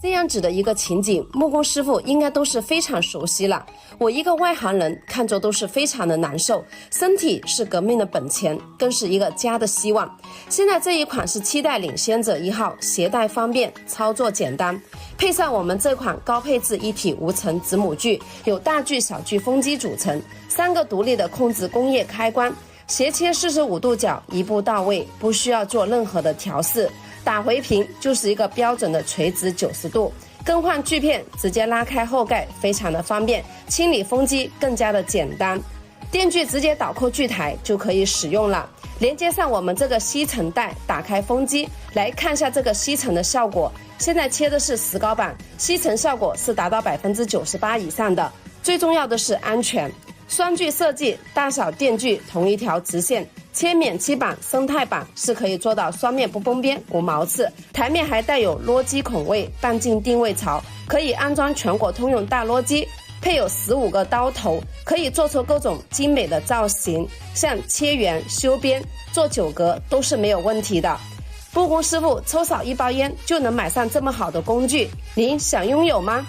这样子的一个情景，木工师傅应该都是非常熟悉了。我一个外行人看着都是非常的难受，身体是革命的本钱，更是一个家的希望。现在这一款是7代领先者1号，携带方便，操作简单，配上我们这款高配置一体无尘子母锯，有大锯小锯风机组成，3个独立的控制工业开关，斜切45度角，一步到位，不需要做任何的调试。打回屏就是一个标准的垂直90度，更换锯片直接拉开后盖，非常的方便，清理风机更加的简单。电锯直接导扣锯台就可以使用了，连接上我们这个吸尘带，打开风机来看一下这个吸尘的效果。现在切的是石膏板，吸尘效果是达到98%以上的。最重要的是安全，双锯设计，大小电锯同一条直线，切免漆板、生态板是可以做到双面不崩边、无毛刺，台面还带有螺机孔位、半径定位槽，可以安装全国通用大螺机，配有15个刀头，可以做出各种精美的造型，像切圆、修边、做9格都是没有问题的。木工师傅抽少1包烟就能买上这么好的工具，您想拥有吗？